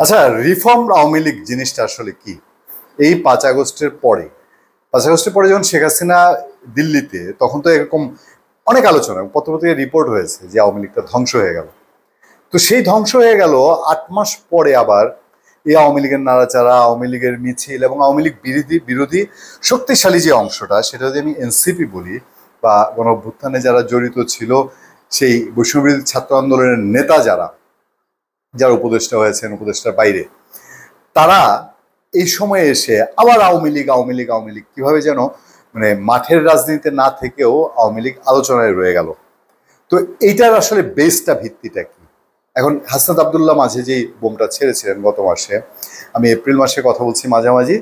আচ্ছা, রিফর্মড আওয়ামী লীগ জিনিসটা আসলে কি? এই 5 আগস্টের পরে, 5 আগস্টের পরে যখন শেখ হাসিনা দিল্লিতে, তখন তো এরকম অনেক আলোচনা, পত্রপত্রিকায় রিপোর্ট হয়েছে যে আওয়ামী লীগটা ধ্বংস হয়ে গেল। তো সেই ধ্বংস হয়ে গেল 8 মাস পরে আবার এই আওয়ামী লীগের নাড়াচাড়া, আওয়ামী লীগের মিছিল এবং আওয়ামী লীগ বিরোধী শক্তিশালী যে অংশটা, সেটা যদি আমি এনসিপি বলি বা গণ অভ্যুত্থানে যারা জড়িত ছিল, সেই বৈষম্যবিরোধী ছাত্র আন্দোলনের নেতা যারা উপদেষ্টা হয়েছেন, উপদেষ্টার বাইরে, তারা এই সময়ে এসে আবার আওয়ামী লীগ আওয়ামী লীগ আওয়ামী লীগ কিভাবে যেন মানে মাঠের রাজনীতিতে না থেকেও আওয়ামী লীগ আলোচনায় রয়ে গেল। তো এইটার আসলে বেসটা, ভিত্তিটা কি? এখন হাসনাত আবদুল্লাহ মাঝে যেই বোমটা ছেড়েছিলেন গত মাসে, আমি এপ্রিল মাসে কথা বলছি মাঝামাঝি,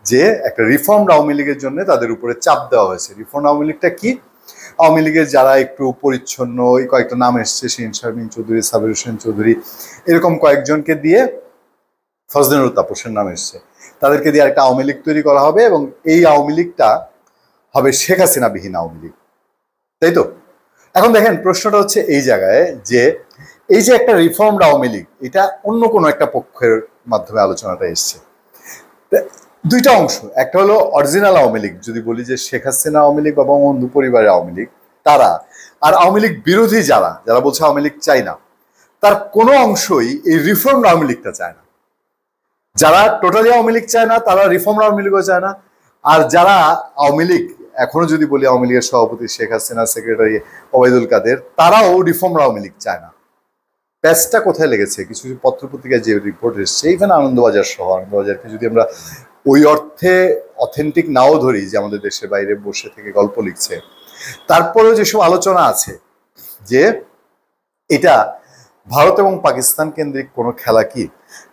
যে একটা রিফর্মড আওয়ামী লীগের জন্য তাদের উপরে চাপ দেওয়া হয়েছে। রিফর্মড আওয়ামী লীগটা কি? আওয়ামী লীগের যারা একটু পরিচ্ছন্ন, ওই কয়েকটা নাম এসছে, শিন শারমিন চৌধুরী, সাবির হোসেন চৌধুরী, এরকম কয়েকজনকে দিয়ে, ফজলেনুর তাপসের নাম এসছে, তাদেরকে দিয়ে একটা আওয়ামী লীগ তৈরি করা হবে এবং এই আওয়ামী লীগটা হবে শেখ হাসিনা বিহীন আওয়ামী লীগ, তাই তো? এখন দেখেন, প্রশ্নটা হচ্ছে এই জায়গায় যে এই যে একটা রিফর্মড আওয়ামী লীগ, এটা অন্য কোনো একটা পক্ষের মাধ্যমে আলোচনাটা এসছে। দুইটা অংশ, একটা হলো অরিজিনাল আওয়ামী লীগ, যদি বলি যে শেখ হাসিনা আওয়ামী লীগ বা বঙ্গবন্ধু পরিবারের আওয়ামী লীগ, তারা, আর আওয়ামী লীগ বিরোধী যারা বলছে আওয়ামী লীগ চাই না, তার কোনো অংশই এই রিফর্মড আওয়ামী লীগটা চায় না। যারা টোটালি আওয়ামী লীগ চায় না, তারা রিফর্মড আওয়ামী লীগও চায় না। আর যারা আওয়ামী লীগ, এখনো যদি বলি আওয়ামী লীগের সভাপতি শেখ হাসিনা, সেক্রেটারি ওবায়দুল কাদের, তারাও রিফর্মড আওয়ামী লীগ চায় না। প্যাচটা কোথায় লেগেছে? কিছু পত্রপত্রিকায় যে রিপোর্ট এসছে, ইভেন আনন্দবাজার সহ, আনন্দবাজারকে যদি আমরা ওই অর্থে অথেন্টিক নাও ধরি যে আমাদের দেশের বাইরে বসে থেকে গল্প লিখছে, তারপরেও যেসব আলোচনা আছে যে এটা ভারত এবং পাকিস্তান কেন্দ্রিক কোনো খেলা কি,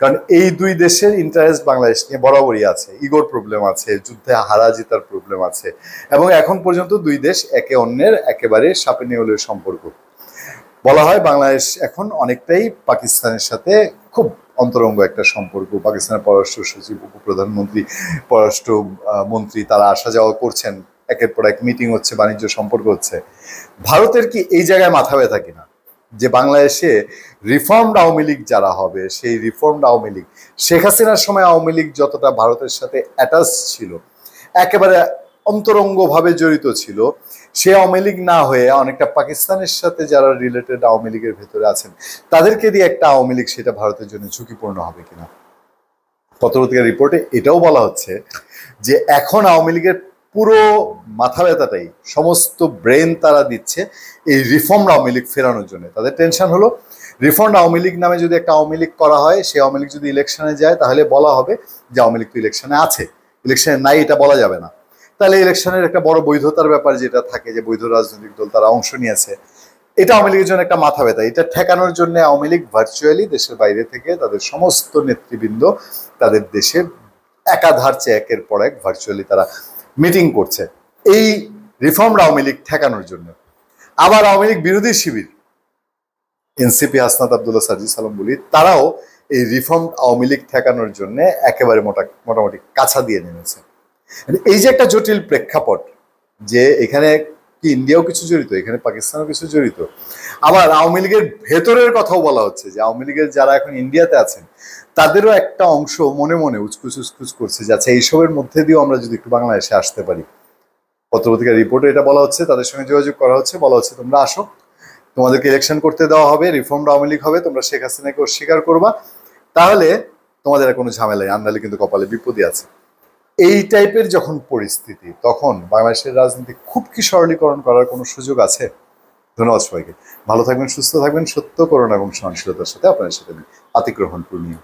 কারণ এই দুই দেশের ইন্টারেস্ট বাংলাদেশ নিয়ে বরাবরই আছে, ইগোর প্রবলেম আছে, যুদ্ধে হারা জিতার প্রবলেম আছে, এবং এখন পর্যন্ত দুই দেশ একে অন্যের একেবারে সাপে নেউলের সম্পর্ক। বলা হয় বাংলাদেশ এখন অনেকটাই পাকিস্তানের সাথে খুব অন্তরঙ্গ একটা সম্পর্ক। পাকিস্তানের পররাষ্ট্র সচিব, উপপ্রধানমন্ত্রী, পররাষ্ট্র মন্ত্রী, তারা আসা যাওয়া করছেন, একের পর এক মিটিং হচ্ছে, বাণিজ্য সম্পর্ক হচ্ছে। ভারতের কি এই জায়গায় মাথা ব্যথা কিনা যে বাংলাদেশে রিফর্মড আওয়ামী লীগ যারা হবে, সেই রিফর্মড আওয়ামী লীগ শেখ হাসিনার সময় আওয়ামী লীগ যতটা ভারতের সাথে অ্যাটাচ ছিল, একেবারে অন্তরঙ্গভাবে জড়িত ছিল, সে আওয়ামী লীগ না হয়ে অনেকটা পাকিস্তানের সাথে যারা রিলেটেড আওয়ামী লীগের ভেতরে আছেন, তাদেরকে দিয়ে একটা আওয়ামী লীগ, সেটা ভারতের জন্য ঝুঁকিপূর্ণ হবে কিনা। পত্রপত্রিকার রিপোর্টে এটাও বলা হচ্ছে যে এখন আওয়ামী লীগের পুরো মাথা ব্যথাটাই, সমস্ত ব্রেন তারা দিচ্ছে এই রিফর্মড আওয়ামী লীগ ফেরানোর জন্য। তাদের টেনশন হলো রিফর্মড আওয়ামী লীগ নামে যদি একটা আওয়ামী লীগ করা হয়, সেই আওয়ামী লীগ যদি ইলেকশনে যায়, তাহলে বলা হবে যে আওয়ামী লীগ তো ইলেকশনে আছে, ইলেকশনে নাই এটা বলা যাবে না। তাহলে ইলেকশনের একটা বড় বৈধতার ব্যাপার যেটা থাকে, যে বৈধ রাজনৈতিক দল তারা অংশ নিয়েছে, এটা আওয়ামী লীগের জন্য একটা মাথা ব্যথা। এটা ঠেকানোর জন্য আওয়ামী লীগ ভার্চুয়ালি দেশের বাইরে থেকে তাদের সমস্ত নেতৃবৃন্দ তাদের দেশের একাধারছে একের পর এক ভার্চুয়ালি তারা মিটিং করছে এই রিফর্মড আওয়ামী লীগ ঠেকানোর জন্য। আবার আওয়ামী লীগ বিরোধী শিবির, এনসিপি, হাসনাত আবদুল্লাহ, সার্জিস আলম বলি, তারাও এই রিফর্মড আওয়ামী লীগ ঠেকানোর জন্য একেবারে মোটামুটি কাছা দিয়ে নেমেছে। এই যে একটা জটিল প্রেক্ষাপট, যে এখানে কি ইন্ডিয়াও কিছু জড়িত, এখানে পাকিস্তানও কিছু জড়িত, আবার আওয়ামী লীগের ভেতরের কথাও বলা হচ্ছে যে আওয়ামী লীগের যারা এখন ইন্ডিয়াতে আছেন, তাদেরও একটা অংশ মনে মনে উচকুচ করছে যে আচ্ছা, এইসবের মধ্যে দিয়েও আমরা যদি একটু বাংলাদেশে আসতে পারি। পত্রপত্রিকার রিপোর্টে এটা বলা হচ্ছে, তাদের সঙ্গে যোগাযোগ করা হচ্ছে, বলা হচ্ছে তোমরা আসো, তোমাদেরকে ইলেকশন করতে দেওয়া হবে, রিফর্মড আওয়ামী লীগ হবে, তোমরা শেখ হাসিনাকে অস্বীকার করবা, তাহলে তোমাদের কোনো ঝামেলাই, আন্দালে কিন্তু কপালে বিপদই আছে। এই টাইপের যখন পরিস্থিতি, তখন বাংলাদেশের রাজনীতি খুব কি সরলীকরণ করার কোনো সুযোগ আছে? ধন্যবাদ সবাইকে। ভালো থাকবেন, সুস্থ থাকবেন, সত্য, করুণা এবং সহনশীলতার সাথে আপনাদের সাথে আতিক রহমান পূর্ণিয়া।